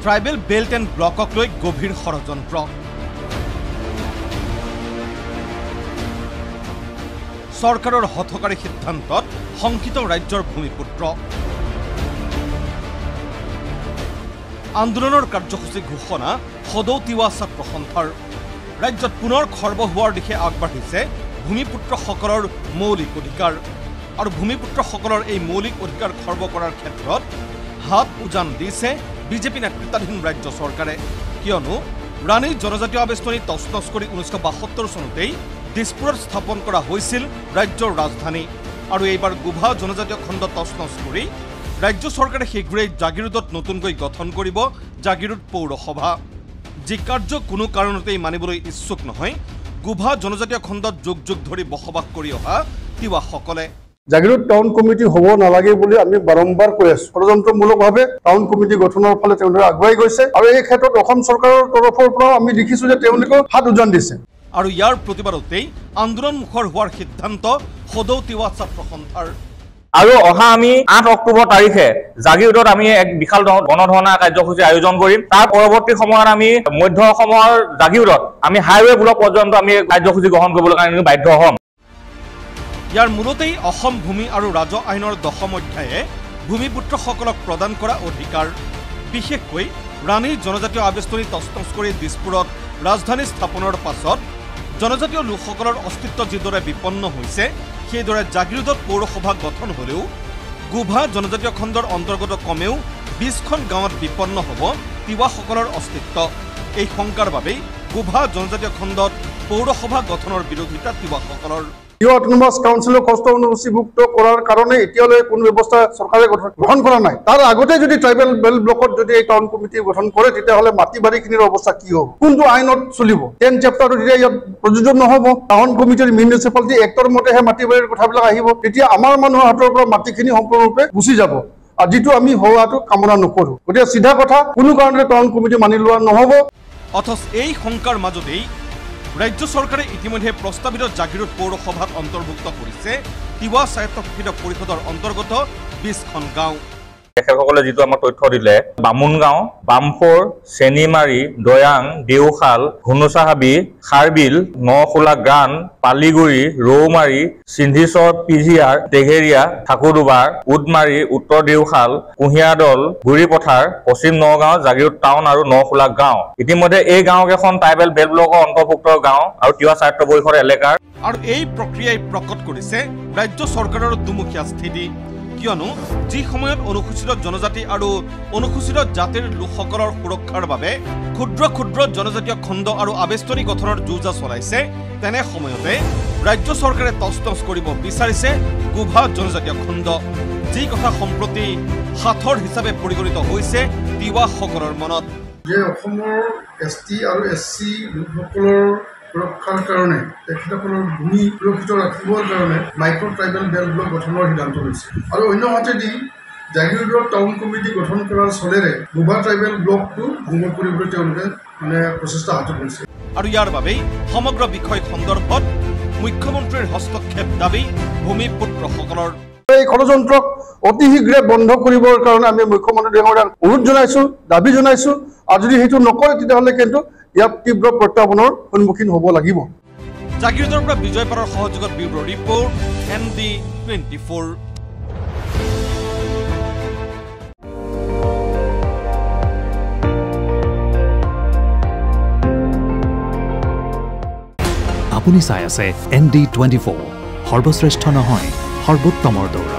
Tribal belt and ব্লকক লৈ গভীৰ ষড়যন্ত্ৰ। চৰকাৰৰ হঠকাৰী সিদ্ধান্তত শংকিত ৰাজ্যৰ ভূমিপুত্ৰ। আন্দোলনৰ কাৰ্যসূচী ঘোষণা সদৌ তিৱা ছাত্ৰ সন্থাৰ। ৰাজ্যত পুনৰ খৰ্ব হোৱাৰ দিশে আগবাঢ়িছে ভূমিপুত্ৰসকলৰ মৌলিক অধিকাৰ। আৰু ভূমিপুত্ৰসকলৰ এই মৌলিক অধিকাৰ খৰ্ব কৰাৰ ক্ষেত্ৰত হাত উজান দিছে বিজেপি নেতৃত্বাধীন ৰাজ্য চৰকাৰে। কিয়নো ৰাণী জনজাতীয় আবেষ্টনী তছনছ কৰি 1972 চনতেই দিছপুৰত স্থাপন কৰা হৈছিল ৰাজ্যৰ ৰাজধানী। আৰু এইবাৰ গুভা জনজাতীয় খণ্ড তছনছ কৰি ৰাজ্য চৰকাৰে শীঘ্ৰেই জাগিৰোডত নতুনকৈ গঠন কৰিব জাগিৰোড পৌৰসভা। যি কাৰ্য কোনো কাৰণতেই মানিবলৈ ইচ্ছুক নহয় গুভা জনজাতীয় খণ্ডত যুগ যুগ ধৰি বসবাস কৰি অহা তিৱাসকলে। জাগিৰোড টাউন কমিটি হ'ব নালাগে বুলি আমি বাৰম্বাৰ কৈ আছো। ষড়যন্ত্ৰমূলকভাৱে টাউন কমিটি গঠনৰ ফালে তেওঁলোকে আগুৱাই গৈছে আৰু এই ক্ষেত্ৰত অসম চৰকাৰৰ তৰফৰ পৰাও আমি দেখিছো যে তেওঁলোকে হাত উজান দিছে। আৰু ইয়াৰ প্ৰতিবাদতেই আন্দোলনমুখৰ হোৱাৰ সিদ্ধান্ত সদৌ তিৱা ছাত্ৰ সন্থাৰ। আৰু অহা আমি 8 অক্টোবৰ তাৰিখে জাগিৰোডত আমি এক বিশাল গণধৰ্ণা কাৰ্যসূচী আয়োজন কৰিম। তাৰ পৰৱৰ্তী সময়ত আমি মধ্য অসমৰ জাগিৰোডত আমি হাইৱে ব্লক পৰ্যন্ত আমি কাৰ্যসূচী গ্ৰহণ কৰিবলৈ কাৰণে বাধ্য হ'ম। ইয়াৰ মূলতেই অসম ভূমি আৰু ৰাজহ আইনৰ 10ম অধ্যায়ে ভূমিপুত্ৰসকলক প্ৰদান কৰা অধিকাৰ। বিশেষকৈ ৰাণী জনজাতীয় আবেষ্টনী তছনছ কৰি দিছপুৰত ৰাজধানী স্থাপনৰ পাছত জনজাতীয় লোকসকলৰ অস্তিত্ব যিদৰে বিপন্ন হৈছে সেইদৰে জাগিৰোডত পৌৰসভা গঠন হ'লেও গুভা জনজাতীয় খণ্ডৰ অন্তৰ্গত কমেও 20খন গাঁৱত বিপন্ন হ'ব তিৱাসকলৰ অস্তিত্ব। এই শংকাৰ বাবেই গুভা জনজাতীয় খণ্ডত পৌৰসভা গঠনৰ বিৰোধিতা তিৱাসকলৰ। তিৱা অটোনমাস কাউন্সিলক ষষ্ঠ অনুসূচীভুক্ত কৰাৰ কাৰণে এতিয়ালৈ কোনো ব্যৱস্থা চৰকাৰে গ্ৰহণ কৰা নাই। তাৰ আগতে যদি ট্ৰাইবেল বেল্ট ব্লকত যদি এই টাউন কমিটি গঠন কৰে তেতিয়াহ'লে মাটি বাৰীখিনিৰ অৱস্থা কি হ'ব, কোনটো আইনত চলিব, 10 চেপ্টাৰটো তেতিয়া ইয়াত প্ৰযোজন নহ'ব। টাউন কমিটিৰ মিউনিচিপালিটি এক্টৰ মতেহে মাটি বাৰীৰ কথাবিলাক আহিব। তেতিয়া আমাৰ মানুহৰ হাতৰ পৰা মাটিখিনি সম্পূৰ্ণৰূপে গুচি যাব। আৰু যিটো আমি হোৱাটো কামনা নকৰোঁ। গতিকে চিধা কথা কোনো কাৰণতে টাউন কমিটি মানি লোৱা নহ'ব। অথচ এই শংকাৰ মাজতেই ৰাজ্য চৰকাৰে ইতিমধ্যে প্ৰস্তাৱিত জাগিৰোড পৌৰসভাত অন্তৰ্ভুক্ত কৰিছে তিৱা স্বায়ত্তশাসিত পৰিষদৰ অন্তৰ্গত 20খন গাঁও। তেখেতসকলে যিটো আমাক তথ্য দিলে বামুণগাঁও, বামফৰ, চেনিমাৰী, দয়াং, দেওশাল, ঘুনুচাহাবি, খাৰবিল, নখোলা গ্ৰাণ, পালিগুৰি, ৰৌমাৰী, সিন্ধিচৰ, পিজিআৰ, টেঘেৰিয়া, ঠাকুৰদুবাৰ, উদমাৰী, উত্তৰ দেওশাল, কুঁহিয়াদল, গুৰিপথাৰ, পশ্চিম নগাঁও, জাগিৰোড টাউন আৰু নখোলা গাঁও। ইতিমধ্যে এই গাঁওকেইখন ট্ৰাইবেল বেল্ট ব্লকৰ অন্তৰ্ভুক্ত গাঁও আৰু তিৱা স্বায়ত্ত পৰিষদ এলেকাৰ। আৰু এই প্ৰক্ৰিয়াই প্ৰকট কৰিছে ৰাজ্য চৰকাৰৰ দুমুখীয়া স্থিতি। কিয়নো যি সময়ত অনুসূচিত জনজাতি আৰু অনুসূচিত জাতিৰ লোকসকলৰ সুৰক্ষাৰ বাবে ক্ষুদ্ৰ ক্ষুদ্ৰ জনজাতীয় খণ্ড আৰু আবেষ্টনী গঠনৰ যোজা চলাইছে তেনে সময়তে ৰাজ্য চৰকাৰে তছনছ কৰিব বিচাৰিছে গুভা জনজাতীয় খণ্ড। যি কথা সম্প্ৰতি সাঁথৰ হিচাপে পৰিগণিত হৈছে তিৱাসকলৰ মনত। যে অসমৰ ST আৰু SC লোকসকলৰ সুৰক্ষাৰ কাৰণে তেখেতসকলৰ ভূমি সুৰক্ষিত ৰাখিবৰ কাৰণে মাইক্ৰ' ট্ৰাইবেল বেল্ট ব্লক গঠনৰ সিদ্ধান্ত লৈছে। আৰু অন্যহাতেদি জাগিৰোডৰ টাউন কমিটি গঠন কৰাৰ চলেৰে গুভা ট্ৰাইবেল ব্লকটো ভংগ কৰিবলৈ তেওঁলোকে প্ৰচেষ্টা হাতত লৈছে। আৰু ইয়াৰ বাবেই সমগ্ৰ বিষয় সন্দৰ্ভত মুখ্যমন্ত্ৰীৰ হস্তক্ষেপ দাবী ভূমিপুত্ৰসকলৰ। এই ষড়যন্ত্ৰক অতি শীঘ্ৰে বন্ধ কৰিবৰ কাৰণে আমি মুখ্যমন্ত্ৰী ডাঙৰীয়াক অনুৰোধ জনাইছোঁ, দাবী জনাইছোঁ। আৰু যদি সেইটো নকৰে তেতিয়াহ'লে কিন্তু ইয়াত তীব্ৰ প্ৰত্যাহ্বানৰ সন্মুখীন হ'ব লাগিব। জাগিৰোডৰ পৰা বিজয় পাৰৰ সহযোগত ব্যুৰ' ৰিপৰ্ট ND24। আপুনি চাই আছে ND24, সৰ্বশ্ৰেষ্ঠ নহয় সৰ্বোত্তমৰ দৌৰা।